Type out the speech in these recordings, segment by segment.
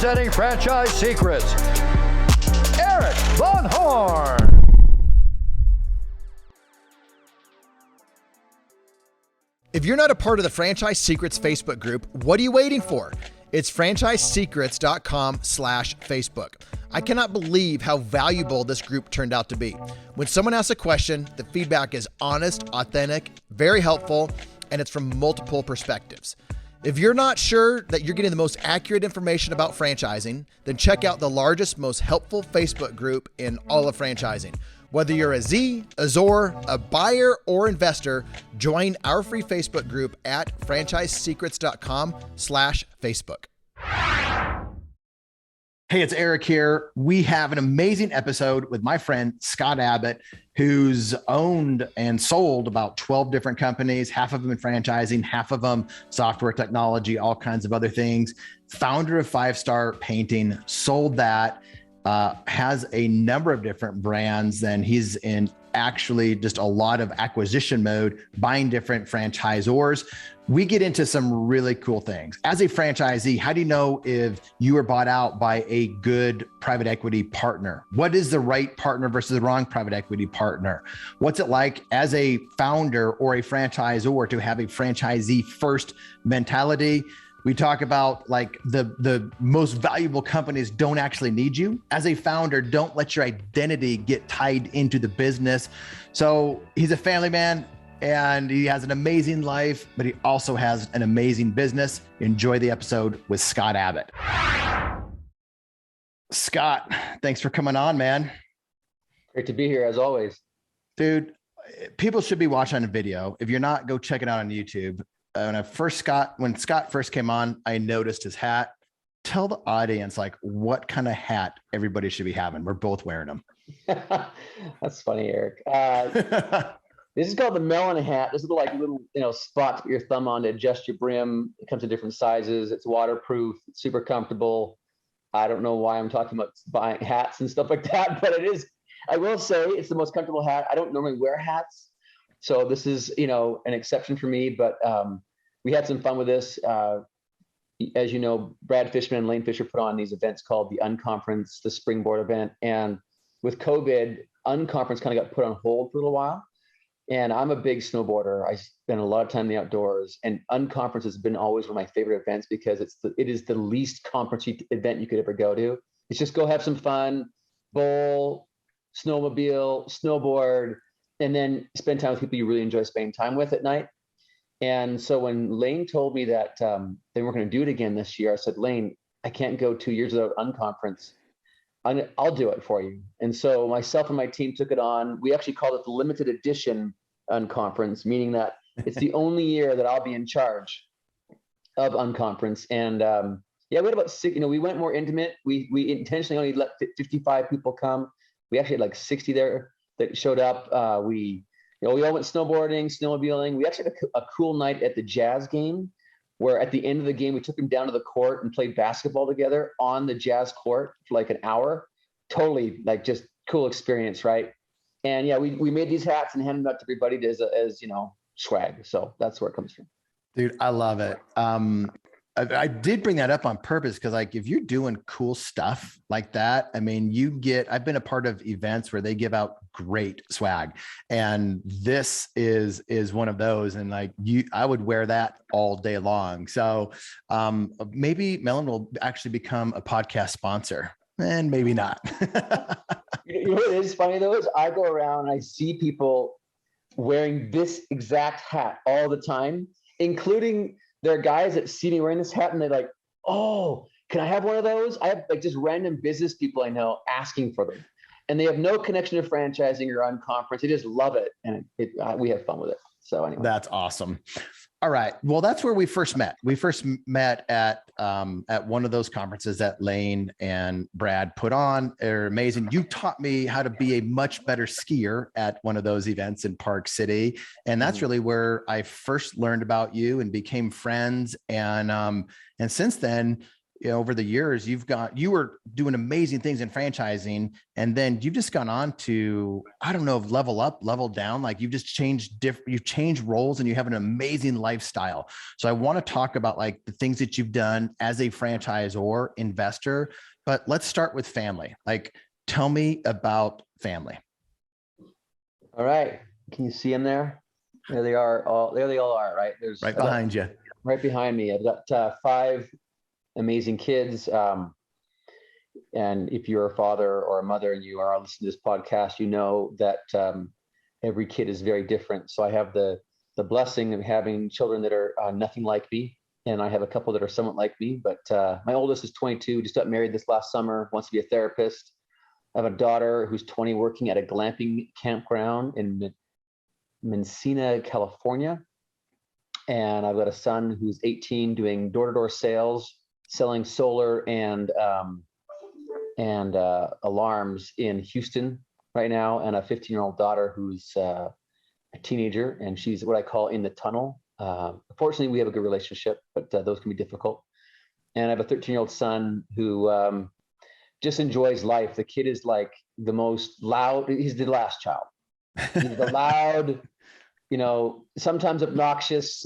representing Franchise Secrets, Erik Von Horn. If you're not a part of the Franchise Secrets Facebook group, what are you waiting for? It's franchisesecrets.com/Facebook. I cannot believe how valuable this group turned out to be. When someone asks a question, the feedback is honest, authentic, very helpful, and it's from multiple perspectives. If you're not sure that you're getting the most accurate information about franchising, then check out the largest, most helpful Facebook group in all of franchising. Whether you're a Z, a Zor, a buyer, or investor, join our free Facebook group at franchisesecrets.com/Facebook. Hey, it's Erik here. We have an amazing episode with my friend, Scott Abbott, who's owned and sold about 12 different companies, half of them in franchising, half of them software technology, all kinds of other things. Founder of 5 Star Painting, sold that, has a number of different brands, and he's in actually just a lot of acquisition mode, buying different franchisors. We get into some really cool things. As a franchisee, how do you know if you are bought out by a good private equity partner? What is the right partner versus the wrong private equity partner? What's it like as a founder or a franchisor to have a franchisee-first mentality? We talk about like the most valuable companies don't actually need you. As a founder, don't let your identity get tied into the business. So he's a family man and he has an amazing life, but he also has an amazing business. Enjoy the episode with Scott Abbott. Scott, thanks for coming on, man. Great to be here as always. Dude, people should be watching a video. If you're not, go check it out on YouTube. When Scott first came on, I noticed his hat. Tell the audience like what kind of hat everybody should be having. We're both wearing them. That's funny, Erik. This is called the melon hat. This is like little, spot to put your thumb on to adjust your brim. It comes in different sizes. It's waterproof. It's super comfortable. I don't know why I'm talking about buying hats and stuff like that, but it is. I will say it's the most comfortable hat. I don't normally wear hats. So this is, an exception for me, but we had some fun with this. As you know, Brad Fishman and Lane Fisher put on these events called the Unconference, the Springboard event. And with COVID, Unconference kind of got put on hold for a little while. And I'm a big snowboarder. I spend a lot of time in the outdoors, and Unconference has been always one of my favorite events because it is the least conference event you could ever go to. It's just go have some fun, bowl, snowmobile, snowboard, and then spend time with people you really enjoy spending time with at night. And so when Lane told me that they weren't going to do it again this year, I said, Lane, I can't go 2 years without Unconference. I'll do it for you. And so myself and my team took it on. We actually called it the limited edition Unconference, meaning that it's the only year that I'll be in charge of Unconference. And we had about 6, we went more intimate. We intentionally only let 55 people come. We actually had like 60 there that showed up. We all went snowboarding, snowmobiling. We actually had a cool night at the Jazz game, where at the end of the game, we took them down to the court and played basketball together on the Jazz court for like an hour. Totally like just cool experience, right? And yeah, we made these hats and handed them out to everybody as swag. So that's where it comes from. Dude, I love it. I did bring that up on purpose because like if you're doing cool stuff like that, I mean, I've been a part of events where they give out great swag, and this is one of those. And like I would wear that all day long. So maybe Melon will actually become a podcast sponsor, and maybe not. What is funny though is I go around and I see people wearing this exact hat all the time, including there are guys that see me wearing this hat and they're like, oh, can I have one of those? I have like just random business people I know asking for them. And they have no connection to franchising or Unconference. They just love it. And we have fun with it. So anyway. That's awesome. All right. Well, that's where we first met. We first met at one of those conferences that Lane and Brad put on. They're amazing. You taught me how to be a much better skier at one of those events in Park City. And that's really where I first learned about you and became friends. And since then, over the years, you were doing amazing things in franchising, and then you've just gone on to, I don't know, level up, level down. Like you've just you've changed roles and you have an amazing lifestyle. So I want to talk about like the things that you've done as a franchisor, investor, but let's start with family. Like, tell me about family. All right. Can you see them there? There they are. There they all are, right? There's right behind you. Right behind me. I've got 5 amazing kids. And if you're a father or a mother and you are listening to this podcast, you know that every kid is very different. So I have the blessing of having children that are nothing like me. And I have a couple that are somewhat like me. But my oldest is 22, just got married this last summer, wants to be a therapist. I have a daughter who's 20 working at a glamping campground in Mendocino, California. And I've got a son who's 18 doing door-to-door sales, selling solar and alarms in Houston right now, and a 15-year-old daughter who's a teenager, and she's what I call in the tunnel. Fortunately, we have a good relationship, but those can be difficult. And I have a 13-year-old son who just enjoys life. The kid is like the most loud. He's the last child. He's the loud, sometimes obnoxious,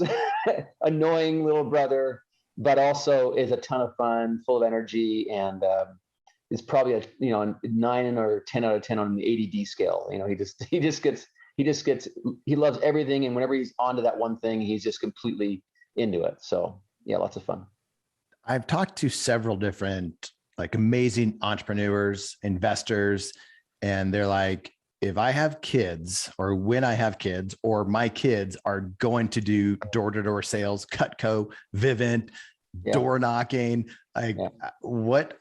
annoying little brother, but also is a ton of fun, full of energy, and is probably a 9 or 10 out of 10 on the ADD scale. He loves everything, and whenever he's onto that one thing, he's just completely into it. So yeah, lots of fun. I've talked to several different like amazing entrepreneurs, investors, and they're like, if I have kids, or when I have kids, or my kids are going to do door-to-door sales, Cutco, Vivint, door knocking, what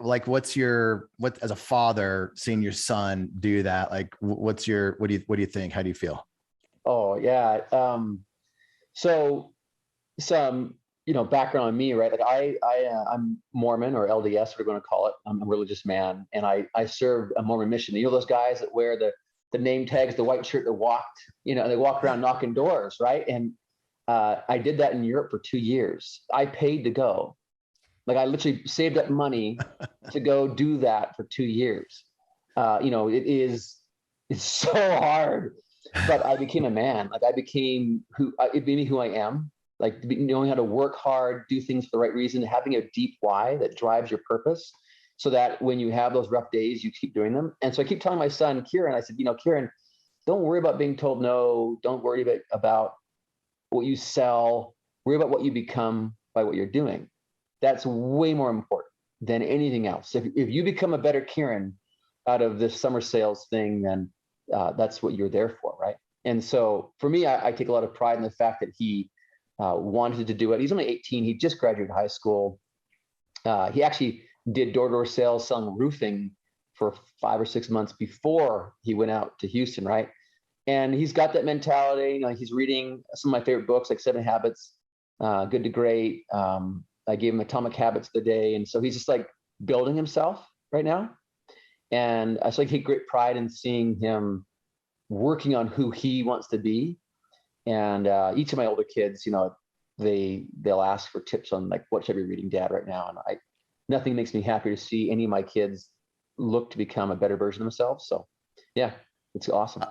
as a father seeing your son do that, like what do you think? How do you feel? Oh yeah. So some, background on me, right? Like I'm Mormon, or LDS, we're going to call it. I'm a religious man, and I served a Mormon mission. Those guys that wear the name tags, the white shirt, they walk around knocking doors, right? And I did that in Europe for 2 years. I paid to go. Like I literally saved up money to go do that for 2 years. It's so hard, but I became a man. Like it made me who I am. Like knowing how to work hard, do things for the right reason, having a deep why that drives your purpose, so that when you have those rough days, you keep doing them. And so I keep telling my son, Kieran, I said, Kieran, don't worry about being told no. Don't worry about what you sell. Worry about what you become by what you're doing. That's way more important than anything else. If you become a better Kieran out of this summer sales thing, then that's what you're there for, right? And so for me, I take a lot of pride in the fact that he wanted to do it. He's only 18. He just graduated high school. He actually did door-to-door sales, selling roofing for 5 or 6 months before he went out to Houston, right? And he's got that mentality. He's reading some of my favorite books, like 7 Habits, Good to Great. I gave him Atomic Habits of the Day. And so he's just like building himself right now. And I take great pride in seeing him working on who he wants to be. And each of my older kids, they'll ask for tips on like, what should I be reading, Dad, right now? And nothing makes me happier to see any of my kids look to become a better version of themselves. So yeah, it's awesome.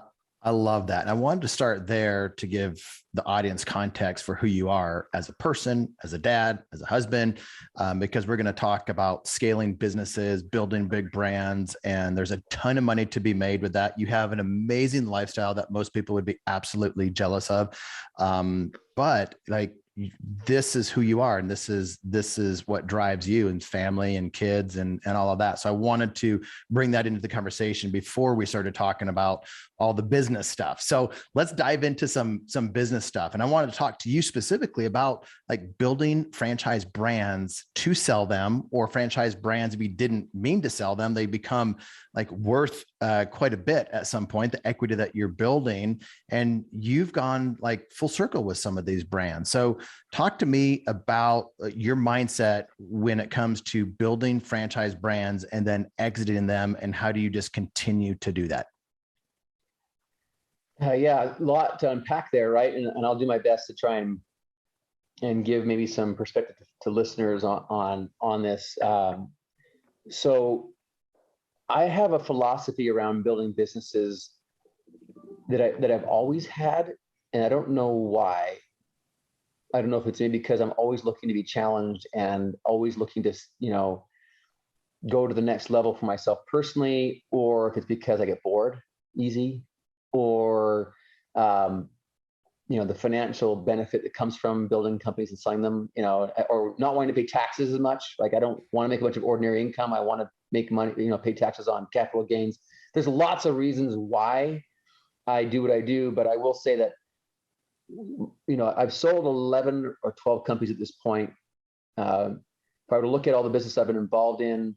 I love that. And I wanted to start there to give the audience context for who you are as a person, as a dad, as a husband, because we're going to talk about scaling businesses, building big brands, and there's a ton of money to be made with that. You have an amazing lifestyle that most people would be absolutely jealous of. But like, this is who you are, and this is what drives you, and family and kids and all of that. So I wanted to bring that into the conversation before we started talking about all the business stuff. So let's dive into some business stuff. And I wanted to talk to you specifically about like building franchise brands to sell them, or franchise brands, if you didn't mean to sell them, they become like worth quite a bit at some point, the equity that you're building. And you've gone like full circle with some of these brands. So talk to me about your mindset when it comes to building franchise brands and then exiting them, and how do you just continue to do that? Yeah, a lot to unpack there, right? And I'll do my best to try and and give maybe some perspective to listeners on this. So I have a philosophy around building businesses that I've always had, and I don't know why. I don't know if it's maybe because I'm always looking to be challenged and always looking to, go to the next level for myself personally, or if it's because I get bored easy, or the financial benefit that comes from building companies and selling them, or not wanting to pay taxes as much. Like, I don't want to make a bunch of ordinary income. I want to make money, pay taxes on capital gains. There's lots of reasons why I do what I do, but I will say that, I've sold 11 or 12 companies at this point. If I were to look at all the business I've been involved in,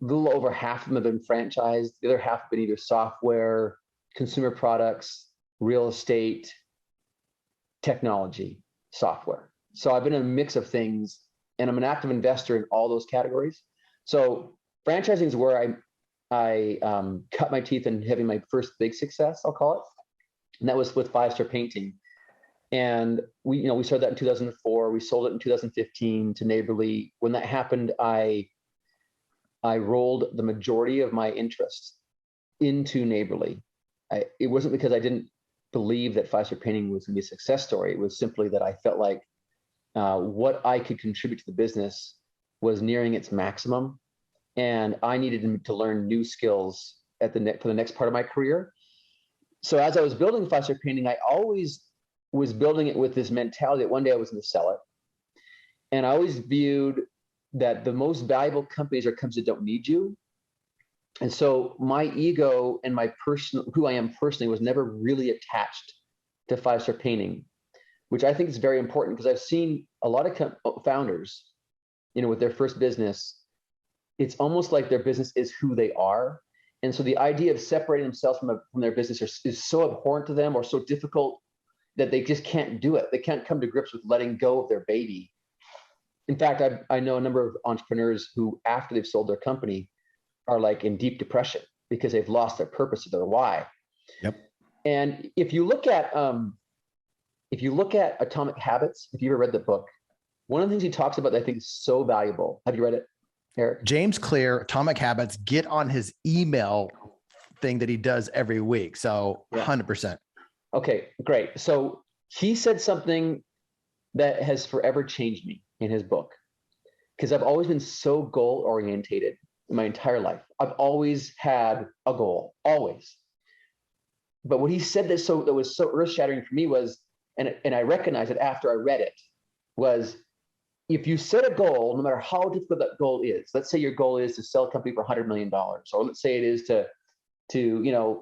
a little over half of them have been franchised. The other half have been either software, consumer products, real estate, technology, software. So I've been in a mix of things, and I'm an active investor in all those categories. So franchising is where I cut my teeth in having my first big success, I'll call it. And that was with 5 Star Painting. And we started that in 2004. We sold it in 2015 to Neighborly. When that happened, I rolled the majority of my interest into Neighborly. It wasn't because I didn't believe that 5 Star Painting was going to be a success story. It was simply that I felt like what I could contribute to the business was nearing its maximum, and I needed to learn new skills for the next part of my career. So as I was building 5 Star Painting, I always was building it with this mentality that one day I was going to sell it. And I always viewed that the most valuable companies are companies that don't need you. And so my ego and who I am personally was never really attached to 5 Star Painting, which I think is very important, because I've seen a lot of founders, with their first business, it's almost like their business is who they are. And so the idea of separating themselves from their business is so abhorrent to them, or so difficult, that they just can't do it. They can't come to grips with letting go of their baby. In fact, I know a number of entrepreneurs who, after they've sold their company, are like in deep depression because they've lost their purpose or their why. Yep. And if you look at Atomic Habits, if you ever read the book, one of the things he talks about that I think is so valuable. Have you read it, Erik? James Clear, Atomic Habits. Get on his email thing that he does every week. So 100%. Okay, great. So he said something that has forever changed me in his book, because I've always been so goal orientated in my entire life. I've always had a goal, always. But what he said that was so earth shattering for me was, and I recognized it after I read it, was if you set a goal, no matter how difficult that goal is, let's say your goal is to sell a company for $100 million, or let's say it is to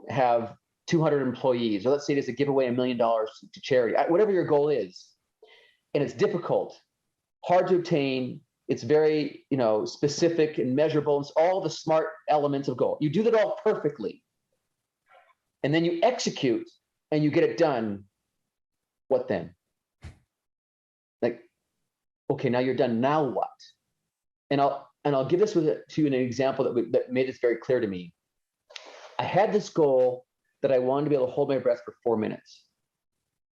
have 200 employees, or let's say it is to give away $1 million to charity, whatever your goal is, and it's difficult, hard to obtain, it's very, specific and measurable, it's all the smart elements of goal. You do that all perfectly, and then you execute and you get it done. What then? Like, okay, now you're done. Now what? And I'll give this to you an example that made this very clear to me. I had this goal that I wanted to be able to hold my breath for 4 minutes.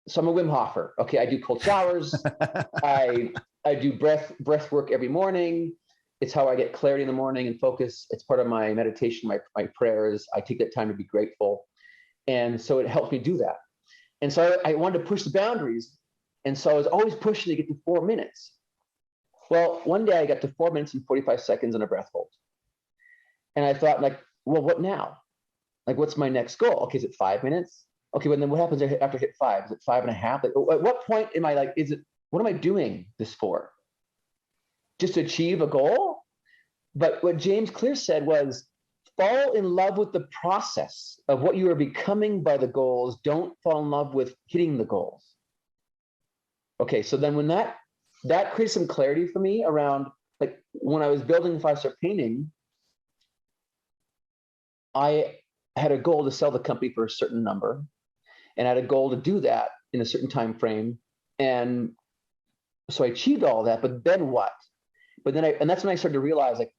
So I'm a Wim Hofer. Okay, I do cold showers. I do breath work every morning. It's how I get clarity in the morning and focus. It's part of my meditation, my prayers. I take that time to be grateful. And so it helps me do that. And so I wanted to push the boundaries. And so I was always pushing to get to 4 minutes. Well, one day I got to 4 minutes and 45 seconds on a breath hold. And I thought, like, well, what now? Like, what's my next goal? Okay, is it 5 minutes? Okay, but then what happens after I hit 5? Is it 5.5? Like, at what point am I like, what am I doing this for? Just to achieve a goal? But what James Clear said was, fall in love with the process of what you are becoming by the goals. Don't fall in love with hitting the goals. Okay, so then when that created some clarity for me around, like, when I was building 5 Star Painting, I had a goal to sell the company for a certain number, and I had a goal to do that in a certain time frame. And so I achieved all that, but then what? And that's when I started to realize, like,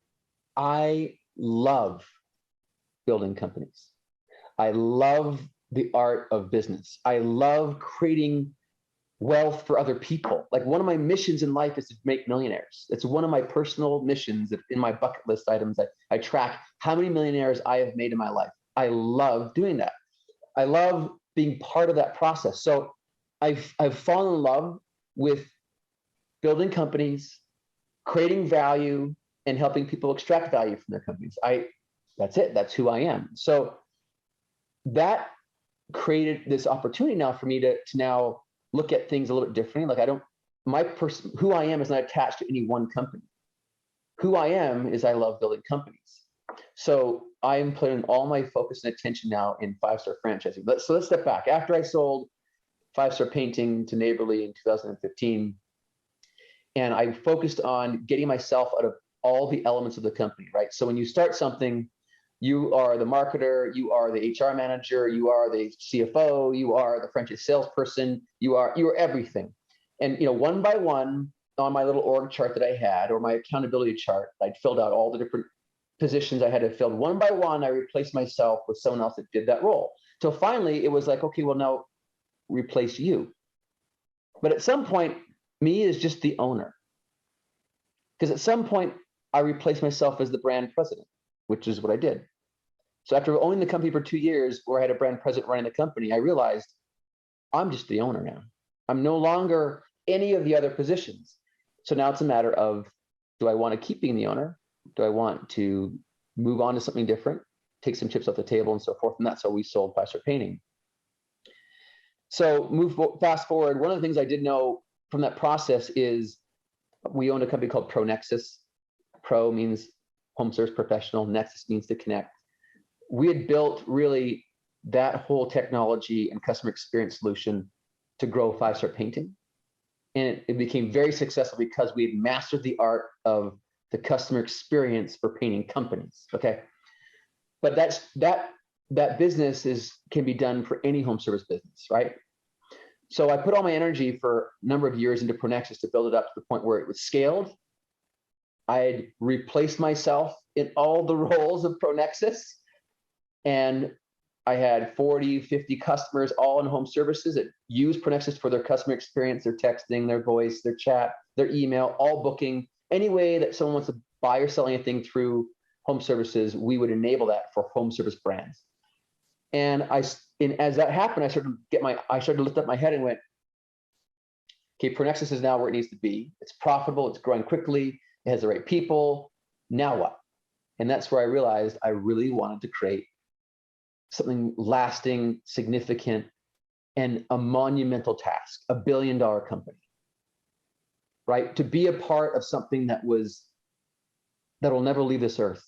I love building companies. I love the art of business. I love creating wealth for other people. Like one of my missions in life is to make millionaires. It's one of my personal missions in my bucket list items. I track how many millionaires I have made in my life. I love doing that. I love being part of that process. So I've fallen in love with building companies, creating value, and helping people extract value from their companies. That's it. That's who I am. So that created this opportunity now for me to now look at things a little bit differently. Like who I am is not attached to any one company. Who I am is I love building companies. So I am putting all my focus and attention now in 5-star franchising. So let's step back. After I sold 5-star painting to Neighborly in 2015, and I focused on getting myself out of all the elements of the company, right? So when you start something, you are the marketer, you are the HR manager, you are the CFO, you are the franchise salesperson, you are everything. And one by one on my little org chart that I had, or my accountability chart, I'd filled out all the different positions I had to fill. One by one, I replaced myself with someone else that did that role. So finally, it was like, okay, well now replace you. But at some point, me is just the owner. Because at some point, I replaced myself as the brand president, which is what I did. So after owning the company for 2 years, where I had a brand president running the company, I realized I'm just the owner now. I'm no longer any of the other positions. So now it's a matter of, do I want to keep being the owner? Do I want to move on to something different, take some chips off the table and so forth? And that's how we sold 5-star painting. So fast forward, one of the things I did know from that process is we owned a company called ProNexus. Pro means home service professional. Nexus means to connect. We had built really that whole technology and customer experience solution to grow 5-star painting. And it became very successful because we had mastered the art of the customer experience for painting companies. Okay. But that business can be done for any home service business, right? So I put all my energy for a number of years into ProNexus to build it up to the point where it was scaled. I had replaced myself in all the roles of ProNexus, and I had 40, 50 customers, all in home services that use ProNexus for their customer experience, their texting, their voice, their chat, their email, all booking. Any way that someone wants to buy or sell anything through home services, we would enable that for home service brands. And as that happened, I started to lift up my head and went, okay, ProNexus is now where it needs to be. It's profitable, it's growing quickly, it has the right people. Now what? And that's where I realized I really wanted to create something lasting, significant, and a monumental task, $1 billion company, right? To be a part of something that'll never leave this earth,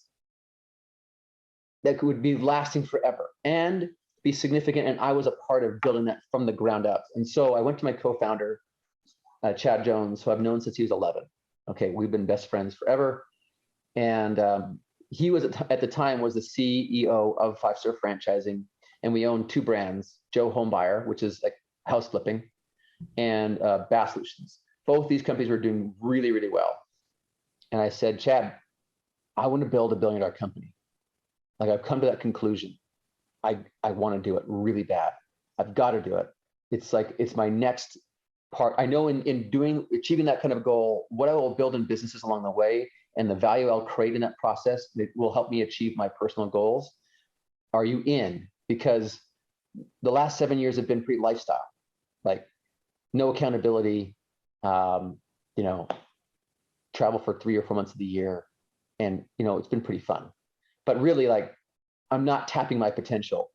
that would be lasting forever and be significant. And I was a part of building that from the ground up. And so I went to my co-founder, Chad Jones, who I've known since he was 11. Okay, we've been best friends forever. And he was at the time was the CEO of 5-star franchising, and we owned 2 brands, Joe Homebuyer, which is like house flipping, and Bath Solutions. Both these companies were doing really, really well. And I said, Chad, I want to build $1 billion company. Like, I've come to that conclusion. I want to do it really bad. I've got to do it. It's like, it's my next part. I know in achieving that kind of goal, what I will build in businesses along the way and the value I'll create in that process that will help me achieve my personal goals. Are you in? Because the last 7 years have been pretty lifestyle, like no accountability, travel for 3 or 4 months of the year. And, it's been pretty fun, but really, like, I'm not tapping my potential.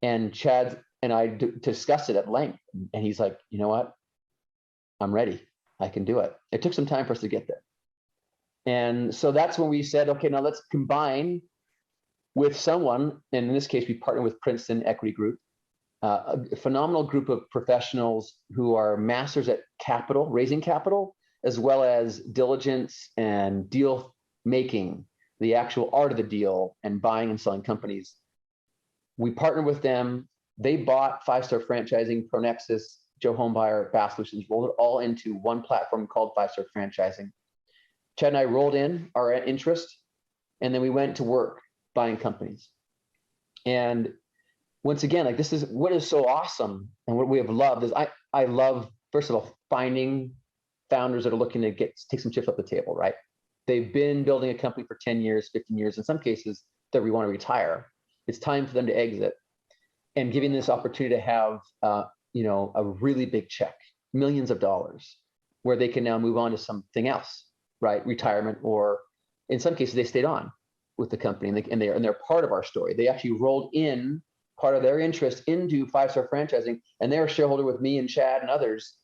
And Chad and I discussed it at length, and he's like, you know what? I'm ready. I can do it. It took some time for us to get there. And so that's when we said, okay, now let's combine with someone. And in this case, we partnered with Princeton Equity Group, a phenomenal group of professionals who are masters at capital, raising capital, as well as diligence and deal making, the actual art of the deal, and buying and selling companies. We partnered with them. They bought 5-star franchising, ProNexus, Joe Homebuyer, Bath Solutions, rolled it all into one platform called 5-star franchising. Chad and I rolled in our interest, and then we went to work buying companies. And once again, like, this is what is so awesome, and what we have loved is I love first of all, finding founders that are looking to take some chips off the table, right? They've been building a company for 10 years, 15 years. In some cases, they want to retire. It's time for them to exit, and giving this opportunity to have, a really big check, millions of dollars, where they can now move on to something else, right? Retirement, or in some cases, they stayed on with the company, and they're part of our story. They actually rolled in part of their interest into 5-star franchising, and they're a shareholder with me and Chad and others,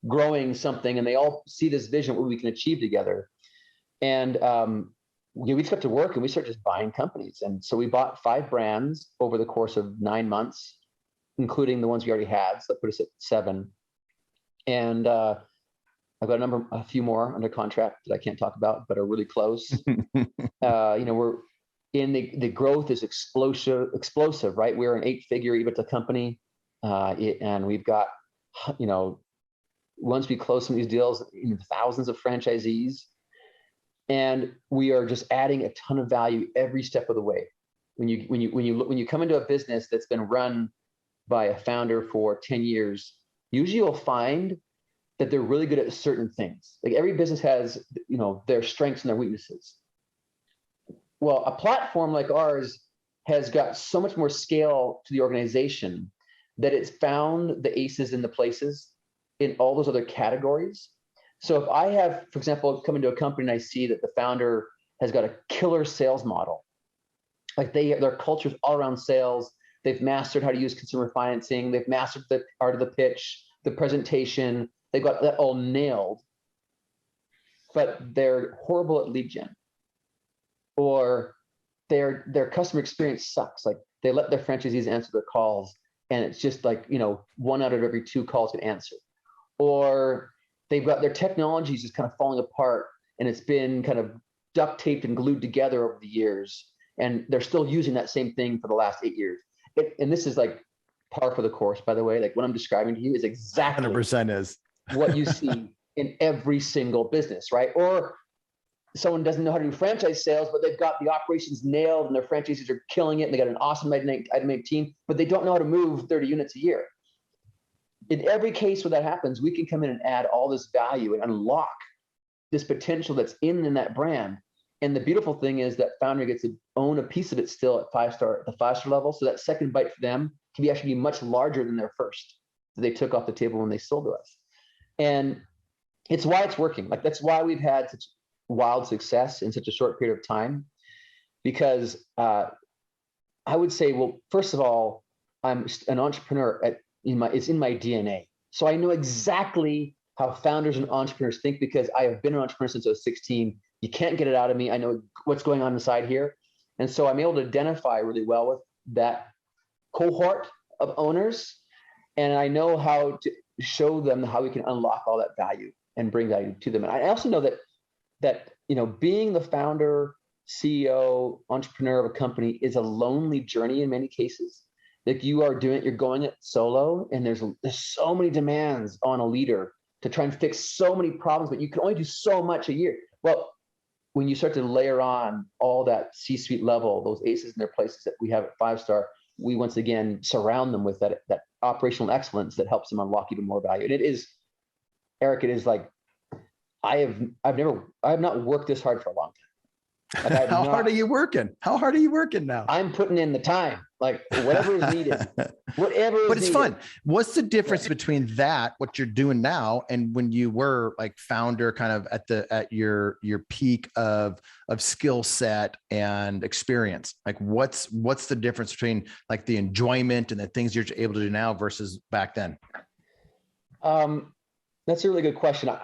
growing something, and they all see this vision, what we can achieve together. And we just got to work, and we started just buying companies. And so we bought 5 brands over the course of 9 months, including the ones we already had. So that put us at 7. And I've got a few more under contract that I can't talk about, but are really close. We're in the growth is explosive, right? We're an 8-figure EBITDA company, and we've got, once we close some of these deals, thousands of franchisees, and we are just adding a ton of value every step of the way. When you come into a business that's been run by a founder for 10 years, usually you'll find that they're really good at certain things. Like every business has, their strengths and their weaknesses. Well, a platform like ours has got so much more scale to the organization that it's found the aces in the places in all those other categories. So if I have, for example, come into a company and I see that the founder has got a killer sales model, like their culture is all around sales. They've mastered how to use consumer financing. They've mastered the art of the pitch, the presentation. They've got that all nailed, but they're horrible at lead gen, or their customer experience sucks. Like they let their franchisees answer their calls, and it's just like, 1 out of every 2 calls get answered. Or they've got their technology is just kind of falling apart, and it's been kind of duct taped and glued together over the years, and they're still using that same thing for the last 8 years. And this is like par for the course, by the way. Like what I'm describing to you is exactly 100% is what you see in every single business, right? Or someone doesn't know how to do franchise sales, but they've got the operations nailed and their franchisees are killing it, and they got an awesome item team, but they don't know how to move 30 units a year. In every case where that happens, we can come in and add all this value and unlock this potential that's in that brand. And the beautiful thing is that founder gets to own a piece of it still at the 5-star level. So that second bite for them can be much larger than their first that they took off the table when they sold to us. And it's why it's working. Like that's why we've had such wild success in such a short period of time. Because I would say, well, first of all, I'm an entrepreneur. It's in my DNA. So I know exactly how founders and entrepreneurs think, because I have been an entrepreneur since I was 16. You can't get it out of me. I know what's going on inside here. And so I'm able to identify really well with that cohort of owners. And I know how to show them how we can unlock all that value and bring value to them. And I also know that being the founder, CEO, entrepreneur of a company is a lonely journey in many cases. Like you're going it solo, and there's so many demands on a leader to try and fix so many problems, but you can only do so much a year. Well, when you start to layer on all that C-suite level, those aces in their places that we have at 5-star, we once again surround them with that operational excellence that helps them unlock even more value. And it is, Eric, it is like I have not worked this hard for a long time. Like How hard are you working? How hard are you working now? I'm putting in the time, like whatever is needed, whatever is But it's needed. fun. What's the difference between that, what you're doing now, and when you were like founder, kind of at your peak of skill set and experience? Like what's the difference between like the enjoyment and the things you're able to do now versus back then? That's a really good question.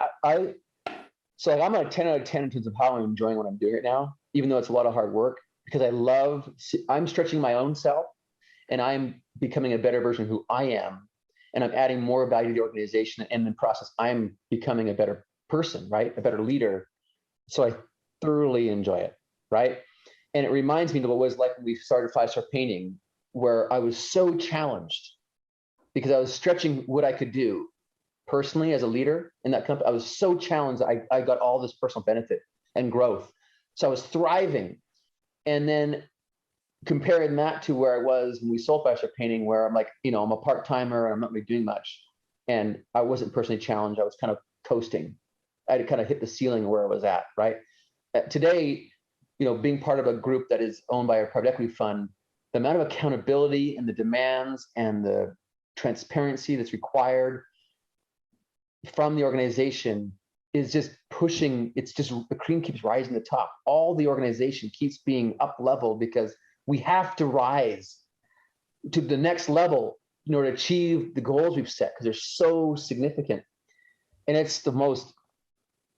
So like I'm a 10 out of 10 in terms of how I'm enjoying what I'm doing right now, even though it's a lot of hard work, because I'm stretching my own self, and I'm becoming a better version of who I am, and I'm adding more value to the organization. And in the process, I'm becoming a better person, right? A better leader. So I thoroughly enjoy it, right? And it reminds me of what it was like when we started 5-Star Painting, where I was so challenged because I was stretching what I could do personally as a leader in that company. I was so challenged. I got all this personal benefit and growth. So I was thriving. And then comparing that to where I was when we sold 5-Star Painting, where I'm like, I'm a part-timer and I'm not really doing much. and I wasn't personally challenged. I was kind of coasting. I had kind of hit the ceiling where I was at, right? Today, being part of a group that is owned by a private equity fund, the amount of accountability and the demands and the transparency that's required from the organization is just pushing. It's just the cream keeps rising to the top. All the organization keeps being up leveled because we have to rise to the next level in order to achieve the goals we've set, because they're so significant. And it's the most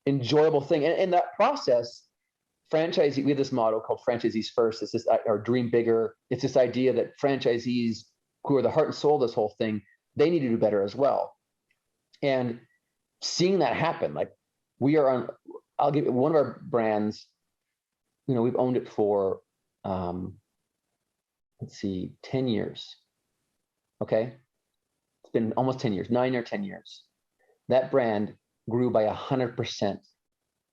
enjoyable thing. And in that process, we have this motto called franchisee-first. It's this, or dream bigger. It's this idea that franchisees, who are the heart and soul of this whole thing, they need to do better as well. And seeing that happen, like I'll give one of our brands, we've owned it for, 10 years. Okay. It's been almost 10 years, 9 or 10 years. That brand grew by 100%.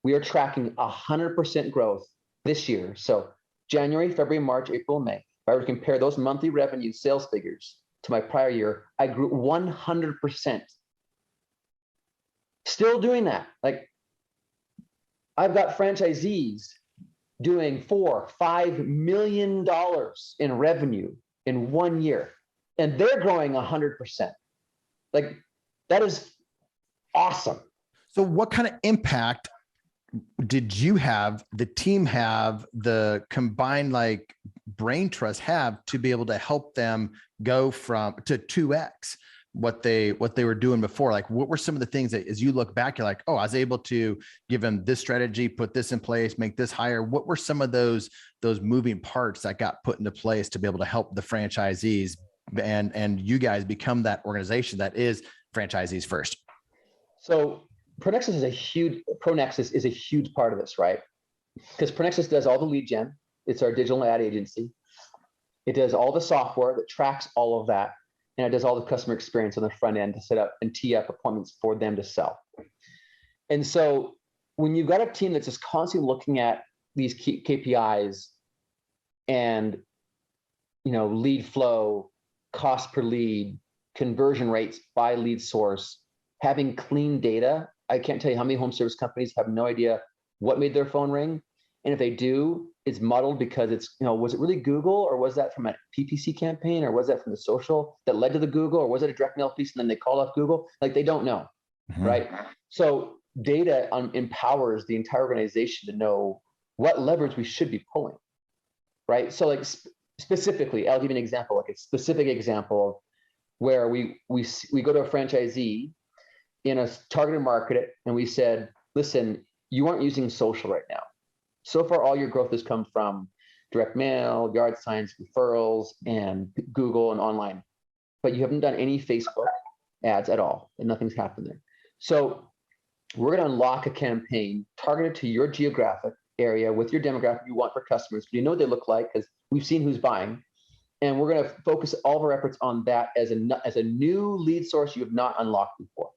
We are tracking 100% growth this year. So January, February, March, April, May. If I were to compare those monthly revenue sales figures to my prior year, I grew 100%. Still doing that. Like, I've got franchisees doing $4-5 million in revenue in 1 year, and they're growing 100%. Like, that is awesome. So what kind of impact did you have, the team have, the combined like brain trust have to be able to help them go from to 2x what they were doing before? Like, what were some of the things that, as you look back, you're like, oh, I was able to give them this strategy, put this in place, make this higher? What were some of those moving parts that got put into place to be able to help the franchisees and you guys become that organization that is franchisees first? So Pronexus is a huge part of this, right? Because Pronexus does all the lead gen. It's our digital ad agency. It does all the software that tracks all of that. And it does all the customer experience on the front end to set up and tee up appointments for them to sell. And so when you've got a team that's just constantly looking at these KPIs and, lead flow, cost per lead, conversion rates by lead source, having clean data. I can't tell you how many home service companies have no idea what made their phone ring. And if they do, it's muddled because it's, was it really Google, or was that from a PPC campaign, or was that from the social that led to the Google, or was it a direct mail piece and then they call up Google? Like, they don't know, right? So data empowers the entire organization to know what leverage we should be pulling, right? So like specifically, I'll give you an example, like a specific example where we go to a franchisee in a targeted market and we said, listen, you aren't using social right now. So far, all your growth has come from direct mail, yard signs, referrals, and Google and online, but you haven't done any Facebook ads at all, and nothing's happened there. So we're going to unlock a campaign targeted to your geographic area with your demographic you want for customers. You know what they look like because we've seen who's buying, and we're going to focus all of our efforts on that as a new lead source you have not unlocked before.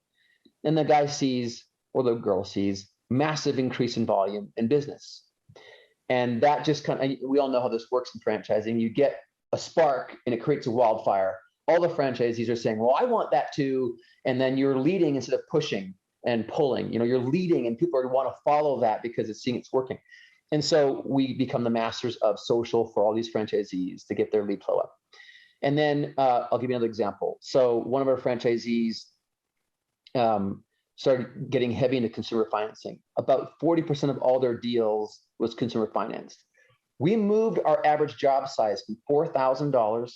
And the guy sees, or the girl sees, massive increase in volume and business. And that just we all know how this works in franchising. You get a spark and it creates a wildfire. All the franchisees are saying, well, I want that too. And then you're leading instead of pushing and pulling. You're leading and people want to follow that because it's working. And so we become the masters of social for all these franchisees to get their lead flow up. And then I'll give you another example. So one of our franchisees started getting heavy into consumer financing. About 40% of all their deals was consumer financed. We moved our average job size from $4,000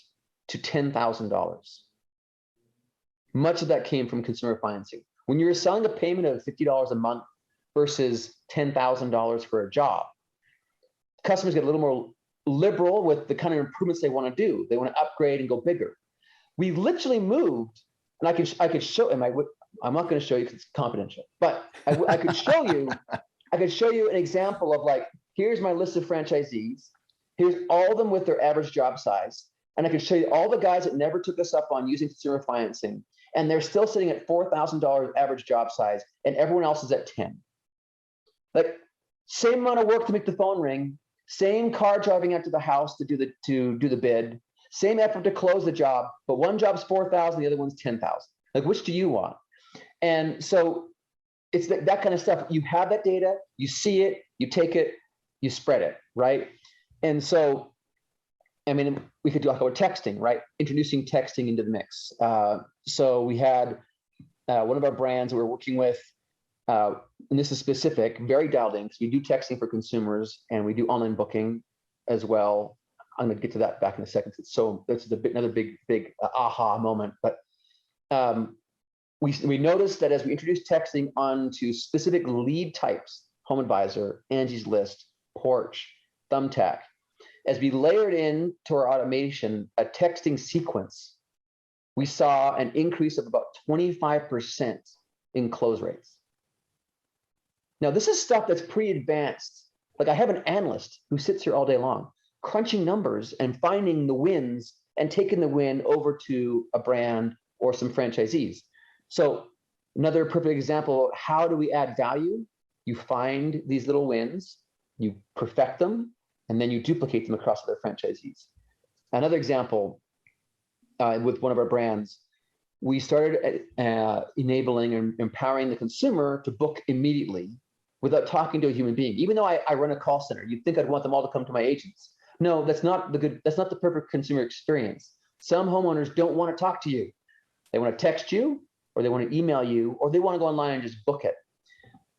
to $10,000. Much of that came from consumer financing. When you're selling a payment of $50 a month versus $10,000 for a job, customers get a little more liberal with the kind of improvements they want to do. They want to upgrade and go bigger. We literally moved, and I could show him. I'm not going to show you because it's confidential, but I could show you. I could show you an example of like, here's my list of franchisees. Here's all of them with their average job size, and I can show you all the guys that never took us up on using consumer financing, and they're still sitting at $4,000 average job size, and everyone else is at 10. Like, same amount of work to make the phone ring, same car driving out to the house to do the bid, same effort to close the job, but one job's 4,000, the other one's 10,000. Like, which do you want? And so it's that kind of stuff. You have that data, you see it, you take it, you spread it, right? And so, I mean, we could talk about texting, right? Introducing texting into the mix. So we had one of our brands that we're working with, and this is specific, very dialed in, because we do texting for consumers and we do online booking as well. I'm going to get to that back in a second. It's another big aha moment. But we noticed that as we introduced texting onto specific lead types, Home Advisor, Angie's List, Porch, Thumbtack, as we layered in to our automation a texting sequence, we saw an increase of about 25% in close rates. Now, this is stuff that's pretty advanced. Like, I have an analyst who sits here all day long, crunching numbers and finding the wins and taking the win over to a brand or some franchisees. So another perfect example, how do we add value? You find these little wins, you perfect them, and then you duplicate them across other franchisees. Another example, with one of our brands, we started enabling and empowering the consumer to book immediately without talking to a human being. Even though I run a call center, you'd think I'd want them all to come to my agents. No, that's not the perfect consumer experience. Some homeowners don't want to talk to you. They want to text you, or they want to email you, or they want to go online and just book it.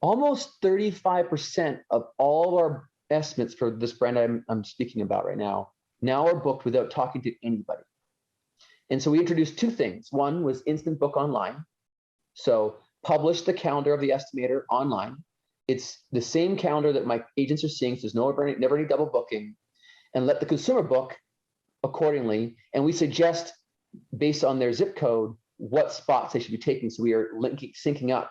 Almost 35% of all of our estimates for this brand I'm speaking about right now are booked without talking to anybody. And so we introduced two things. One was instant book online. So publish the calendar of the estimator online. It's the same calendar that my agents are seeing, so there's never any double booking, and let the consumer book accordingly. And we suggest, based on their zip code, what spots they should be taking. So we are syncing up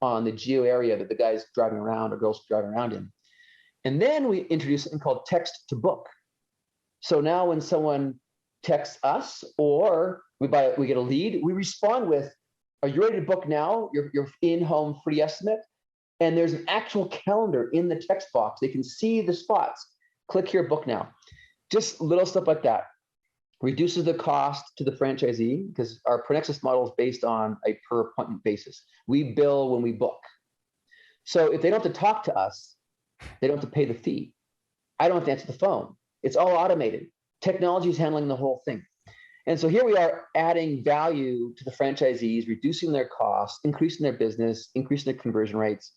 on the geo area that the guy's driving around or girl's driving around in. And then we introduce something called text to book. So now when someone texts us or we get a lead, we respond with, are you ready to book now? Your in-home free estimate? And there's an actual calendar in the text box. They can see the spots. Click here, book now. Just little stuff like that. Reduces the cost to the franchisee because our Pronexus model is based on a per appointment basis. We bill when we book. So if they don't have to talk to us, they don't have to pay the fee. I don't have to answer the phone. It's all automated. Technology is handling the whole thing. And so here we are adding value to the franchisees, reducing their costs, increasing their business, increasing their conversion rates.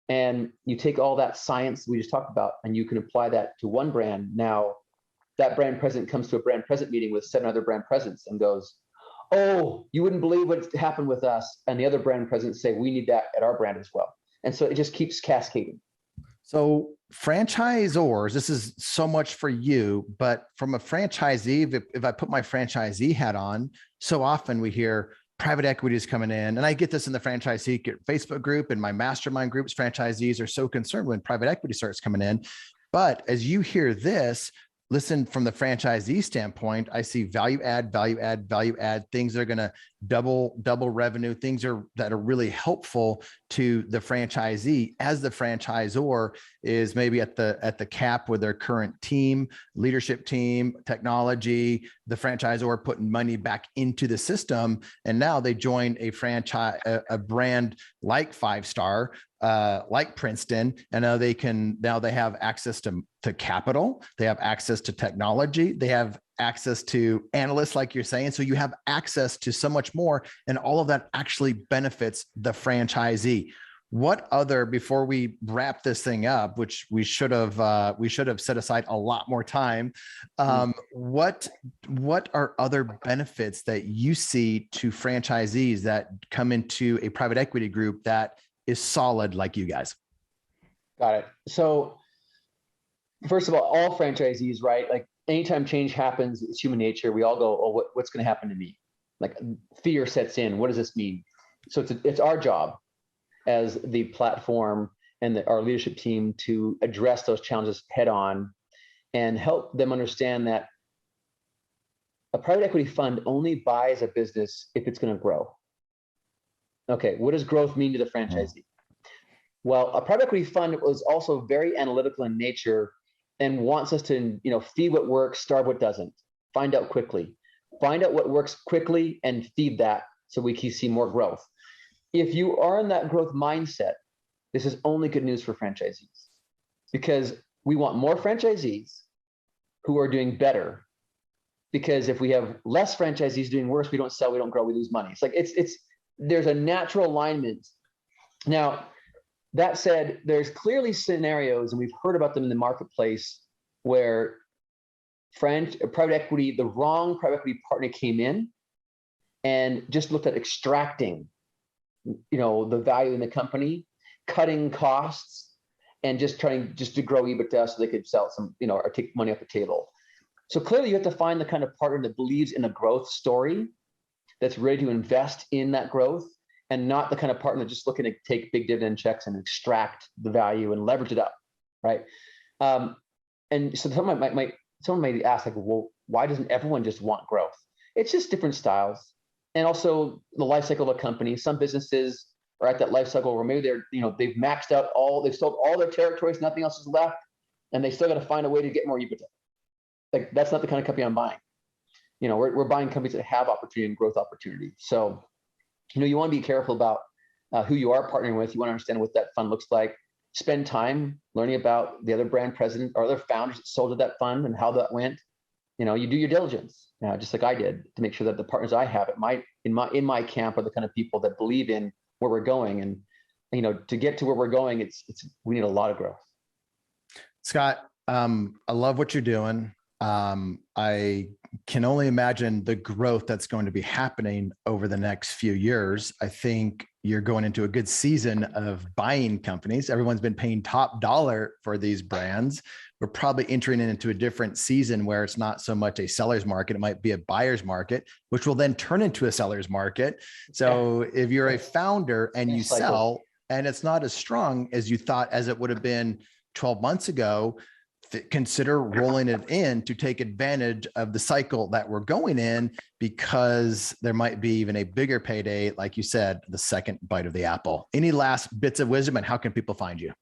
And you take all that science we just talked about and you can apply that to one brand. Now, that brand president comes to a brand president meeting with 7 other brand presidents and goes, oh, you wouldn't believe what happened with us. And the other brand presidents say, we need that at our brand as well. And so it just keeps cascading. So franchisors, this is so much for you, but from a franchisee, if I put my franchisee hat on, so often we hear private equity is coming in. And I get this in the Franchise Secret Facebook group and my mastermind groups. Franchisees are so concerned when private equity starts coming in. But as you hear this, listen, from the franchisee standpoint, I see value add, things that are going to double revenue, things that are really helpful to the franchisee as the franchisor is maybe at the cap with their current team, leadership team, technology, the franchisor putting money back into the system. And now they join a brand like 5-Star, like Princeton, and now they have access to capital, they have access to technology, they have access to analysts, like you're saying. So you have access to so much more, and all of that actually benefits the franchisee. What other, before we wrap this thing up, which we should have set aside a lot more time, what are other benefits that you see to franchisees that come into a private equity group that is solid like you guys? Got it. So first of all franchisees, right? Like anytime change happens, it's human nature. We all go, oh, what's going to happen to me? Like fear sets in. What does this mean? So it's our job as the platform and our leadership team to address those challenges head on and help them understand that a private equity fund only buys a business if it's going to grow. Okay, what does growth mean to the franchisee? Well, a private equity fund was also very analytical in nature and wants us to, feed what works, starve what doesn't, find out quickly, find out what works quickly and feed that so we can see more growth. If you are in that growth mindset, this is only good news for franchisees, because we want more franchisees who are doing better. Because if we have less franchisees doing worse, we don't sell, we don't grow, we lose money. It's like there's a natural alignment. Now, that said, there's clearly scenarios, and we've heard about them in the marketplace, where private equity, the wrong private equity partner came in and just looked at extracting, the value in the company, cutting costs, and just trying to grow EBITDA so they could sell some, or take money off the table. So clearly you have to find the kind of partner that believes in a growth story, that's ready to invest in that growth, and not the kind of partner just looking to take big dividend checks and extract the value and leverage it up, right? And so someone might ask, like, well, why doesn't everyone just want growth? It's just different styles. And also the life cycle of a company. Some businesses are at that life cycle where maybe they've maxed out they've sold all their territories, nothing else is left, and they still got to find a way to get more EBITDA. Like, that's not the kind of company I'm buying. We're buying companies that have opportunity and growth opportunity. So, you want to be careful about who you are partnering with. You want to understand what that fund looks like. Spend time learning about the other brand president or other founders that sold to that fund and how that went. You do your diligence, just like I did, to make sure that the partners I have in my camp are the kind of people that believe in where we're going. And to get to where we're going, we need a lot of growth. Scott, I love what you're doing. I can only imagine the growth that's going to be happening over the next few years. I think you're going into a good season of buying companies. Everyone's been paying top dollar for these brands. We're probably entering into a different season where it's not so much a seller's market. It might be a buyer's market, which will then turn into a seller's market. So if you're a founder and you sell and it's not as strong as you thought as it would have been 12 months ago, consider rolling it in to take advantage of the cycle that we're going in, because there might be even a bigger payday, like you said, the second bite of the apple. Any last bits of wisdom, and how can people find you?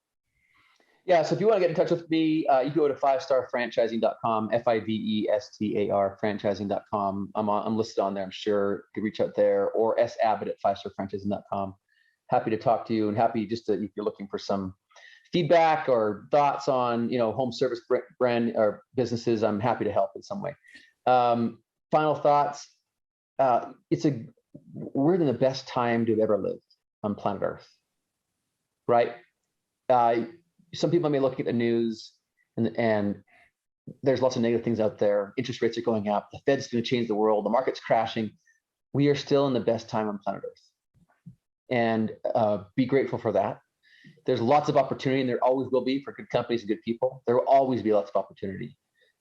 Yeah, so if you want to get in touch with me, you go to 5starfranchising.com, FIVESTAR franchising.com. I'm listed on there, I'm sure. You can reach out there, or Abbott at 5starfranchising.com. Happy to talk to you, and happy just if you're looking for some feedback or thoughts on, home service brand or businesses, I'm happy to help in some way. Final thoughts. We're in the best time to have ever lived on planet Earth, right? Some people may look at the news and there's lots of negative things out there. Interest rates are going up. The Fed's going to change the world. The market's crashing. We are still in the best time on planet Earth, and be grateful for that. There's lots of opportunity, and there always will be for good companies and good people. There will always be lots of opportunity,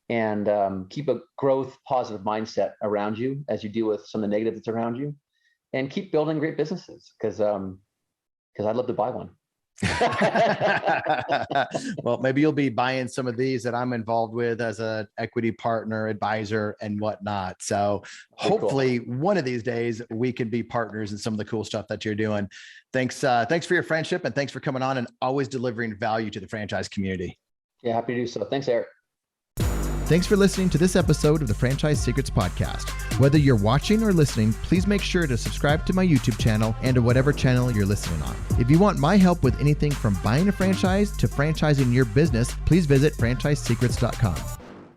and keep a growth, positive mindset around you as you deal with some of the negative that's around you, and keep building great businesses, because I'd love to buy one. Well, maybe you'll be buying some of these that I'm involved with as an equity partner, advisor, and whatnot. So hopefully one of these days we can be partners in some of the cool stuff that you're doing. Thanks for your friendship, and thanks for coming on and always delivering value to the franchise community. Yeah, happy to do so. Thanks, Erik. Thanks for listening to this episode of the Franchise Secrets Podcast. Whether you're watching or listening, please make sure to subscribe to my YouTube channel and to whatever channel you're listening on. If you want my help with anything from buying a franchise to franchising your business, please visit franchisesecrets.com.